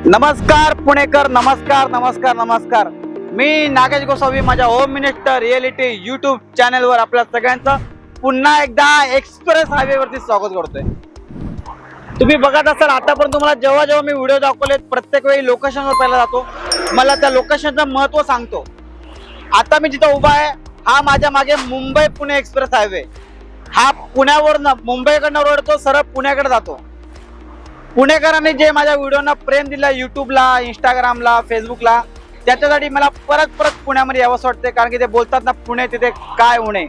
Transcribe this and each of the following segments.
नमस्कार पुणेकर, नमस्कार नमस्कार नमस्कार. मी नागेश गोसावी माझ्या होम मिनिस्टर रिअलिटी यूट्यूब चॅनलवर आपल्या सगळ्यांचं पुन्हा एकदा एक्सप्रेस हायवेवरती स्वागत करतोय. तुम्ही बघत असाल आतापर्यंत तुम्हाला जेव्हा जेव्हा मी व्हिडिओ दाखवलेत प्रत्येक वेळी लोकेशनवर पहिला जातो, मला त्या लोकेशनचं महत्त्व सांगतो. आता मी जिथं उभा आहे हा माझ्या मागे मुंबई पुणे एक्सप्रेस हायवे. हा पुण्यावरनं मुंबईकडनं ओढतो सरळ पुण्याकडे जातो. पुणेकरांनी जे माझ्या व्हिडिओना प्रेम दिलं युट्यूबला, इंस्टाग्रामला, फेसबुकला, त्याच्यासाठी मला परत परत पुण्यामध्ये यावंसं वाटते. कारण की ते बोलतात ना पुणे तिथे काय उणे.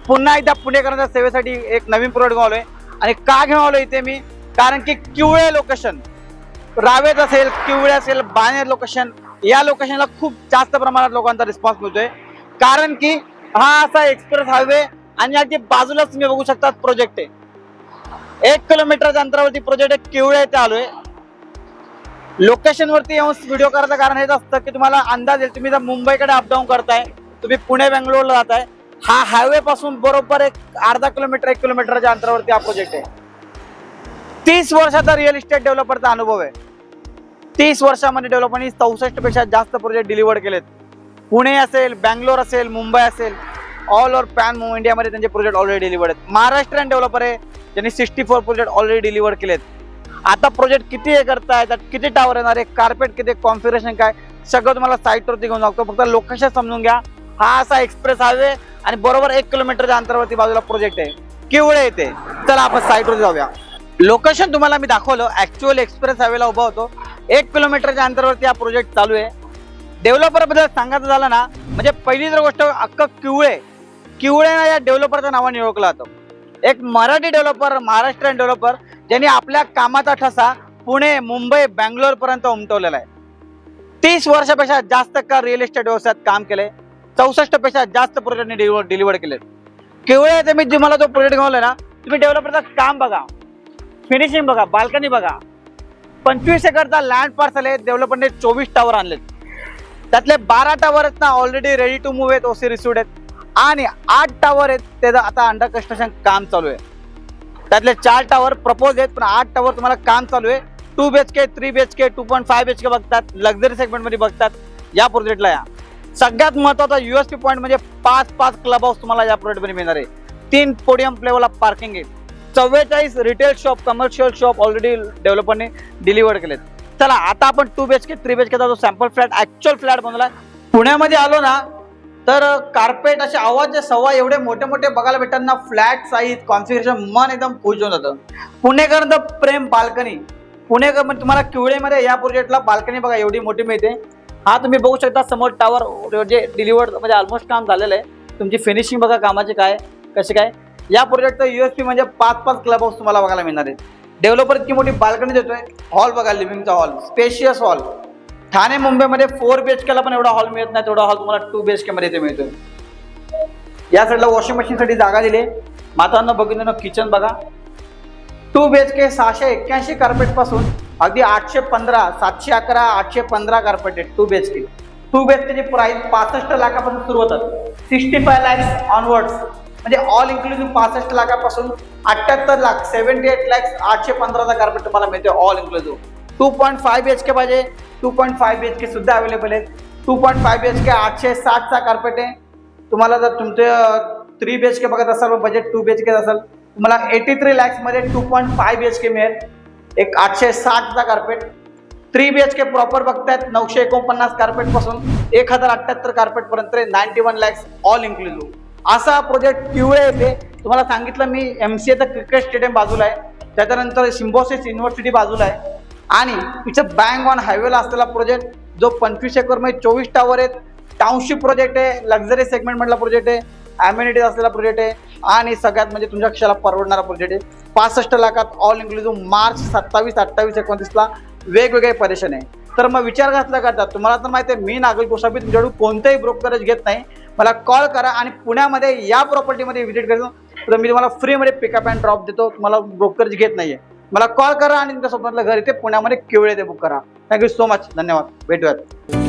पुन्हा एकदा पुणेकरांच्या सेवेसाठी एक नवीन प्रोडक्ट घेऊन आलोय. आणि का घेऊन आलोय इथे मी, कारण की किवळे लोकेशन, रावेत असेल, किवळे असेल, बाणेर लोकेशन, या लोकेशनला खूप जास्त प्रमाणात लोकांचा रिस्पॉन्स मिळतोय. कारण की हा असा एक्सप्रेस हायवे आणि याची बाजूलाच तुम्ही बघू शकता प्रोजेक्ट आहे. 1 किलोमीटरच्या अंतरावरती प्रोजेक्ट आहे. किवळे येथे आलोय. लोकेशन वरती येऊन व्हिडिओ करायचं कारण हेच असतं की तुम्हाला अंदाज येईल. तुम्ही जर मुंबईकडे अपडाऊन करताय, तुम्ही पुणे बेंगलोरला जाताय, हा हायवे पासून बरोबर एक अर्धा किलोमीटर 1 किलोमीटरच्या अंतरावरती हा प्रोजेक्ट आहे. 30 वर्षाचा रिअल इस्टेट डेव्हलपरचा अनुभव आहे. 30 वर्षामध्ये डेव्हलपरनी 64 पेक्षा जास्त प्रोजेक्ट डिलिव्हर केलेत. पुणे असेल, बँगलोर असेल, मुंबई असेल, ऑल ओव्हर पॅन इंडियामध्ये त्यांचे प्रोजेक्ट ऑलरेडी डिलिव्हर्ड आहेत. महाराष्ट्रीयन डेव्हलपर आहे ज्यांनी 64 प्रोजेक्ट ऑलरेडी डिलिव्हर केलेत. आता प्रोजेक्ट किती हे करताय, त्यात किती टावर येणार आहे, कार्पेट किती, कॉन्फिगरेशन काय, सगळं तुम्हाला साईटवरती घेऊन जातो. फक्त लोकेशन समजून घ्या. हा असा एक्सप्रेस हायवे आणि बरोबर 1 किलोमीटरच्या अंतरावरती बाजूला प्रोजेक्ट आहे. किवळे येते. चला आपण साईटवर जाऊया. लोकेशन तुम्हाला मी दाखवलं. ऍक्च्युअल एक्सप्रेस हायवेला उभा होतो. 1 किलोमीटरच्या अंतरावरती हा प्रोजेक्ट चालू आहे. डेव्हलपर बद्दल सांगायचं झालं ना, म्हणजे पहिली जर गोष्ट अख्खं किवळे या डेव्हलपरच्या नावाने ओळखलं जातं. एक मराठी डेव्हलपर, महाराष्ट्रीयन डेव्हलपर ज्यांनी आपल्या कामाचा ठसा पुणे, मुंबई, बँगलोर पर्यंत उमटवलेला आहे. 30 वर्षापेक्षा जास्त काळ रिअल इस्टेट व्यवसायात काम केले. 64 पेक्षा जास्त प्रोजेक्टने डिलिव्हर केले. किवळे ते मी तुम्हाला जो प्रोजेक्ट घेऊन ना, तुम्ही डेव्हलपरचं काम बघा, फिनिशिंग बघा, बाल्कनी बघा. 25 एकरचा लँड पार्सल आहे. डेव्हलपरने 24 टावर आणलेत. त्यातले 12 टावर आहेत ना ऑलरेडी रेडी टू मूव्ह आहेत, ओसी रिसिव्ड आहेत. आणि 8 टावर आहेत त्याचं आता अंडर कन्स्ट्रक्शन काम चालू आहे. त्यातले 4 टावर प्रपोज आहेत, पण 8 टावर तुम्हाला काम चालू आहे. 2 BHK, 3 BHK, 2.5 BHK बघतात, लक्झरी सेगमेंटमध्ये बघतात या प्रोजेक्टला. या सगळ्यात महत्त्वाचा USP पॉईंट म्हणजे 5 क्लब हाऊस तुम्हाला या प्रोजेक्टमध्ये मिळणार आहे. 3 पोडियम लेवलला पार्किंग आहे. 44 retail shop, commercial shop already डेव्हलपरने डिलिव्हर केलेत. चला आता आपण 2 BHK, 3 BHKचा जो सॅम्पल फ्लॅट, ऍक्च्युअल फ्लॅट बनवला. पुण्यामध्ये आलो ना तर कार्पेट असे आवाज सव्वा एवढे मोठे मोठे बघायला भेटतात ना. फ्लॅट साईज, कॉन्फिगरेशन, मन एकदम खुश होऊन जातं. पुणेकरांचं प्रेम बाल्कनी. पुणेकर म्हणजे तुम्हाला किवळेमध्ये या प्रोजेक्टला बाल्कनी बघा एवढी मोठी मिळते. हा तुम्ही बघू शकता समोर टावर जे डिलिव्हर्ड म्हणजे ऑलमोस्ट काम झालेलं आहे. तुमची फिनिशिंग बघा कामाची काय कशी काय. या प्रोजेक्टचं USP म्हणजे 5 क्लब हाऊस तुम्हाला बघायला मिळणार आहे. डेव्हलपर इतकी मोठी बाल्कनी देतोय. हॉल बघा, लिव्हिंगचा हॉल, स्पेशियस हॉल. ठाणे मुंबईमध्ये 4 BHKला पण एवढा हॉल मिळत नाही, तेवढा हॉल तुम्हाला 2 BHK मध्ये इथे मिळतोय. या साईडला वॉशिंग मशीनसाठी जागा दिली. मातांना बघितलं किचन बघा. 2 BHK 681 कार्पेट पासून अगदी 815, 711, 815 कार्पेट आहे 2 BHK. 2 BHKची प्राइस 65 लाखापासून सुरू होतात. 65 lakhs ऑनवर्ड्स म्हणजे ऑल इन्क्लुसिव्ह 65 लाखापासून 78 लाख, 78 lakhs 815चा कार्पेट तुम्हाला मिळते ऑल इन्क्लुसिव्ह. 2.5 BHK पाहिजे, 2.5 BHK सुद्धा अवेलेबल आहेत. 2.5 BHK 860चा कार्पेट आहे. तुम्हाला जर तुमचं 3 BHK बघत असाल, बजेट 2 BHK असेल, तुम्हाला 83 lakhs मध्ये 2.5 BHK मिळेल. एक 860चा कार्पेट. 3 BHK प्रॉपर बघतायत 949 कार्पेट पासून 1078 कार्पेट पर्यंत 91 lakhs ऑल इन्क्लुसिव्ह. असा प्रोजेक्ट किवळे येते. तुम्हाला सांगितलं मी MCAचं क्रिकेट स्टेडियम बाजूला आहे, त्याच्यानंतर सिम्बॉसिस युनिव्हर्सिटी बाजूला आहे आणि तिचं बँग ऑन हायवेला असलेला प्रोजेक्ट जो 25 एकरमध्ये 24 टावर आहेत. टाउनशिप प्रोजेक्ट आहे, लक्झरी सेगमेंट मधला प्रोजेक्ट आहे, अम्युनिटीज असलेला प्रोजेक्ट आहे आणि सगळ्यात म्हणजे तुमच्या क्षाला परवडणारा प्रोजेक्ट आहे. 65 लाखात ऑल इन्क्लुसिव्ह. मार्च 27, 28, 29ला वेगवेगळे परेशान आहे. तर मग विचार घातला करतात. तुम्हाला तर माहिती आहे मी नागेश गोसावी तुमच्याकडून कोणतेही ब्रोकरेज घेत नाही. मला कॉल करा आणि पुण्यामध्ये या प्रॉपर्टीमध्ये व्हिजिट करतो तर मी तुम्हाला फ्रीमध्ये पिकअप अँड ड्रॉप देतो. तुम्हाला ब्रोकरेज घेत नाहीये. मला कॉल करा आणि तुमच्या स्वप्नातलं घर इथे पुण्यामध्ये किवळे ते बुक करा. Thank you so much. धन्यवाद. भेटूयात.